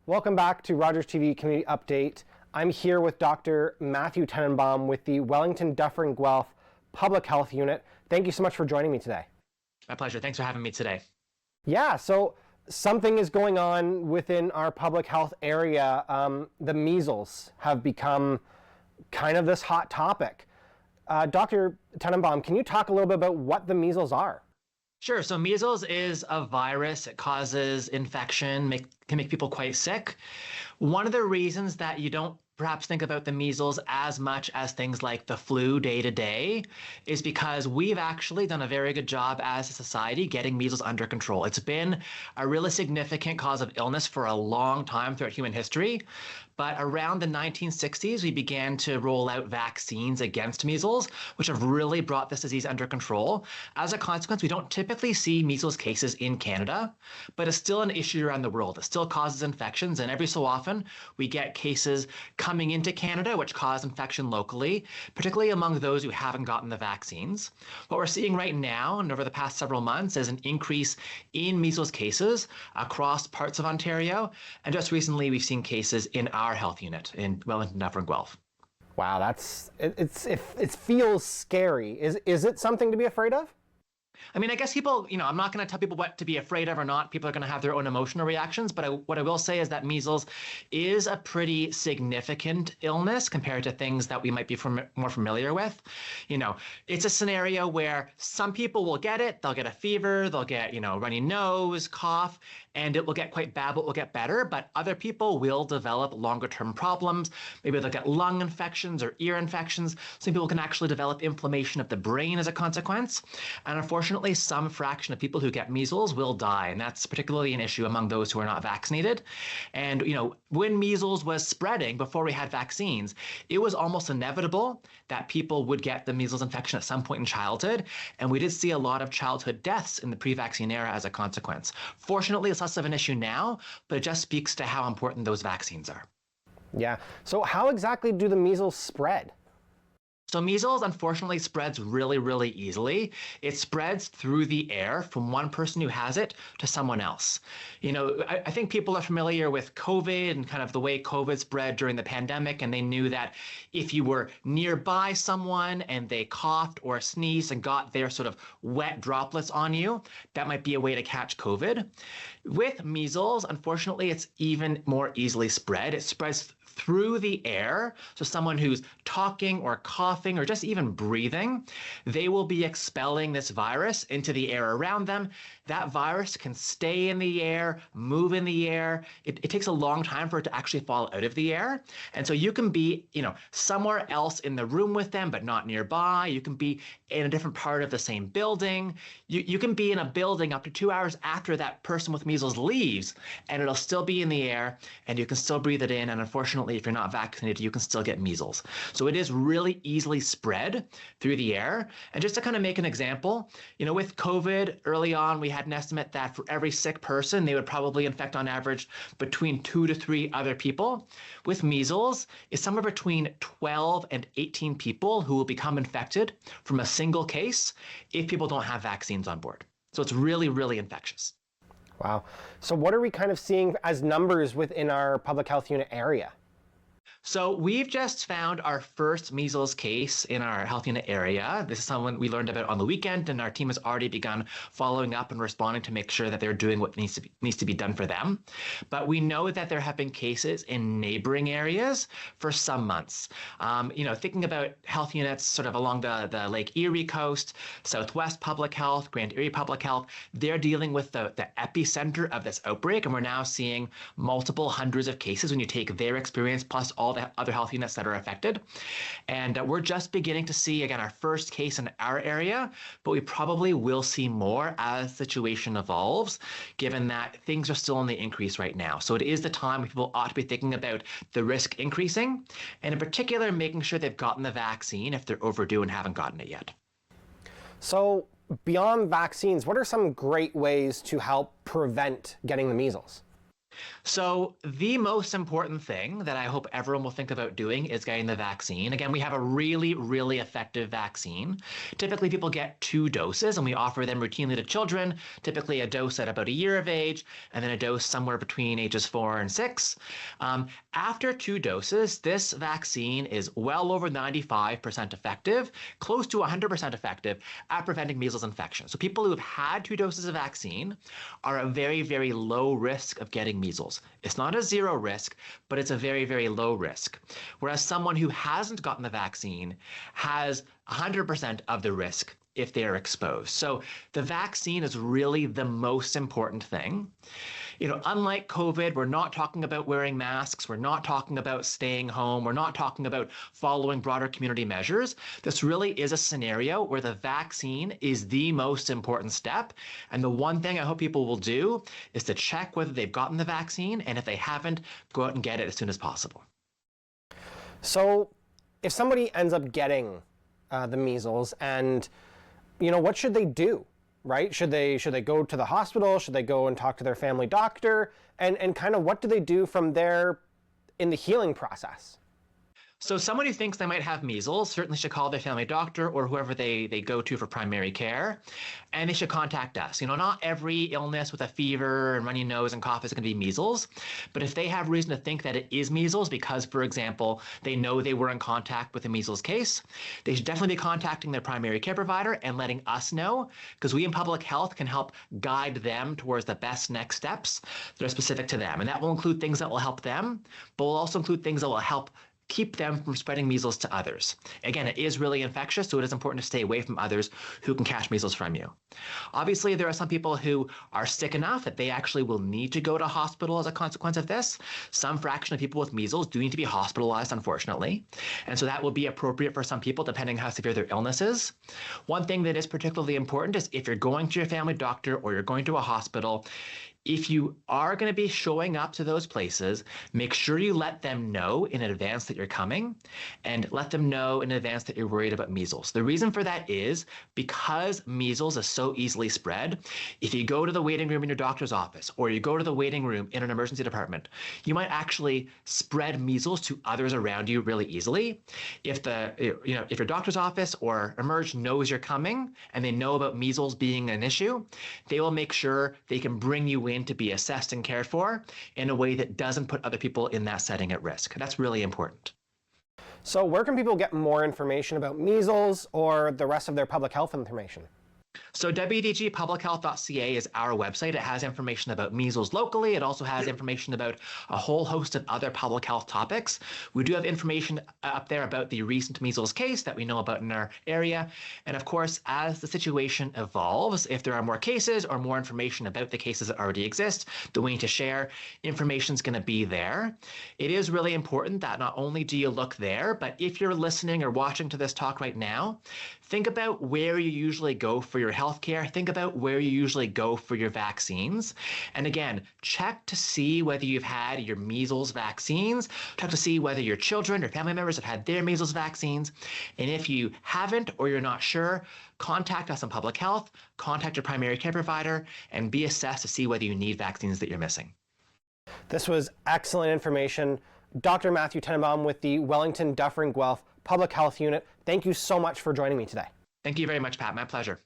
Welcome back to Rogers TV Community Update. I'm here with Dr. Matthew Tenenbaum with the Wellington-Dufferin-Guelph Public Health Unit. Thank you so much for joining me today. My pleasure. Thanks for having me today. Yeah, so something is going on within our public health area. The measles have become kind of this hot topic. Dr. Tenenbaum, can you talk a little bit about what the measles are? Sure. So measles is a virus. It causes infection, can make people quite sick. One of the reasons that you don't perhaps think about the measles as much as things like the flu day to day is because we've actually done a very good job as a society getting measles under control. It's been a really significant cause of illness for a long time throughout human history. But around the 1960s, we began to roll out vaccines against measles, which have really brought this disease under control. As a consequence, we don't typically see measles cases in Canada, but it's still an issue around the world. It still causes infections, and every so often we get cases coming into Canada which cause infection locally, particularly among those who haven't gotten the vaccines. What we're seeing right now and over the past several months is an increase in measles cases across parts of Ontario, and just recently we've seen cases in our health unit in Wellington-Dufferin-Guelph. Wow, it feels scary. Is it something to be afraid of? I mean, I guess people, I'm not going to tell people what to be afraid of or not. People are going to have their own emotional reactions. But what I will say is that measles is a pretty significant illness compared to things that we might be more familiar with. It's a scenario where some people will get it. They'll get a fever. They'll get, runny nose, cough, and it will get quite bad, but will get better. But other people will develop longer term problems. Maybe they'll get lung infections or ear infections. Some people can actually develop inflammation of the brain as a consequence. And unfortunately, some fraction of people who get measles will die, and that's particularly an issue among those who are not vaccinated. And when measles was spreading before we had vaccines, it was almost inevitable that people would get the measles infection at some point in childhood, and we did see a lot of childhood deaths in the pre-vaccine era as a consequence. Fortunately, it's less of an issue now, but it just speaks to how important those vaccines are. Yeah. So how exactly do the measles spread? So measles, unfortunately, spreads really, really easily. It spreads through the air from one person who has it to someone else. I think people are familiar with COVID and kind of the way COVID spread during the pandemic, and they knew that if you were nearby someone and they coughed or sneezed and got their sort of wet droplets on you, that might be a way to catch COVID. With measles, unfortunately, it's even more easily spread. It spreads through the air. So someone who's talking or coughing or just even breathing, they will be expelling this virus into the air around them. That virus can stay in the air, move in the air. It takes a long time for it to actually fall out of the air. And so you can be, somewhere else in the room with them, but not nearby. You can be in a different part of the same building. You can be in a building up to 2 hours after that person with measles leaves, and it'll still be in the air, and you can still breathe it in. And unfortunately, if you're not vaccinated, you can still get measles. So it is really easily spread through the air. And just to kind of make an example, with COVID early on, we had an estimate that for every sick person, they would probably infect on average between 2 to 3 other people. With measles, it's somewhere between 12 and 18 people who will become infected from a single case if people don't have vaccines on board. So it's really, really infectious. Wow. So what are we kind of seeing as numbers within our public health unit area? So we've just found our first measles case in our health unit area. This is someone we learned about on the weekend, and our team has already begun following up and responding to make sure that they're doing what needs to be done for them. But we know that there have been cases in neighboring areas for some months. Thinking about health units sort of along the Lake Erie coast, Southwest Public Health, Grand Erie Public Health, they're dealing with the epicenter of this outbreak, and we're now seeing multiple hundreds of cases when you take their experience plus all the other health units that are affected. And we're just beginning to see, again, our first case in our area, but we probably will see more as the situation evolves, given that things are still in the increase right now. So it is the time when people ought to be thinking about the risk increasing, and in particular, making sure they've gotten the vaccine if they're overdue and haven't gotten it yet. So beyond vaccines, what are some great ways to help prevent getting the measles? So, the most important thing that I hope everyone will think about doing is getting the vaccine. Again, we have a really, really effective vaccine. Typically, people get 2 doses, and we offer them routinely to children, typically a dose at about a year of age, and then a dose somewhere between ages 4 and 6. After 2 doses, this vaccine is well over 95% effective, close to 100% effective at preventing measles infection. So, people who have had 2 doses of vaccine are at very, very low risk of getting measles. It's not a zero risk, but it's a very, very low risk. Whereas someone who hasn't gotten the vaccine has 100% of the risk if they are exposed. So the vaccine is really the most important thing. Unlike COVID, we're not talking about wearing masks. We're not talking about staying home. We're not talking about following broader community measures. This really is a scenario where the vaccine is the most important step. And the one thing I hope people will do is to check whether they've gotten the vaccine. And if they haven't, go out and get it as soon as possible. So if somebody ends up getting the measles, and what should they do? Right? Should they go to the hospital? Should they go and talk to their family doctor? And kind of what do they do from there in the healing process? So someone who thinks they might have measles certainly should call their family doctor or whoever they go to for primary care, and they should contact us. Not every illness with a fever and runny nose and cough is going to be measles, but if they have reason to think that it is measles because, for example, they know they were in contact with a measles case, they should definitely be contacting their primary care provider and letting us know, because we in public health can help guide them towards the best next steps that are specific to them. And that will include things that will help them, but will also include things that will help keep them from spreading measles to others. Again, it is really infectious, so it is important to stay away from others who can catch measles from you. Obviously, there are some people who are sick enough that they actually will need to go to hospital as a consequence of this. Some fraction of people with measles do need to be hospitalized, unfortunately. And so that will be appropriate for some people, depending how severe their illness is. One thing that is particularly important is if you're going to your family doctor or you're going to a hospital, if you are going to be showing up to those places, make sure you let them know in advance that you're coming, and let them know in advance that you're worried about measles. The reason for that is because measles is so easily spread. If you go to the waiting room in your doctor's office, or you go to the waiting room in an emergency department, you might actually spread measles to others around you really easily. If your doctor's office or Emerge knows you're coming and they know about measles being an issue, they will make sure they can bring you in to be assessed and cared for in a way that doesn't put other people in that setting at risk. That's really important. So where can people get more information about measles or the rest of their public health information? So wdgpublichealth.ca is our website. It has information about measles locally. It also has information about a whole host of other public health topics. We do have information up there about the recent measles case that we know about in our area. And of course, as the situation evolves, if there are more cases or more information about the cases that already exist that we need to share, information is going to be there. It is really important that not only do you look there, but if you're listening or watching to this talk right now, think about where you usually go for your healthcare. Think about where you usually go for your vaccines. And again, check to see whether you've had your measles vaccines. Check to see whether your children or family members have had their measles vaccines. And if you haven't or you're not sure, contact us in public health, contact your primary care provider, and be assessed to see whether you need vaccines that you're missing. This was excellent information. Dr. Matthew Tenenbaum with the Wellington-Dufferin-Guelph Public Health Unit. Thank you so much for joining me today. Thank you very much, Pat. My pleasure.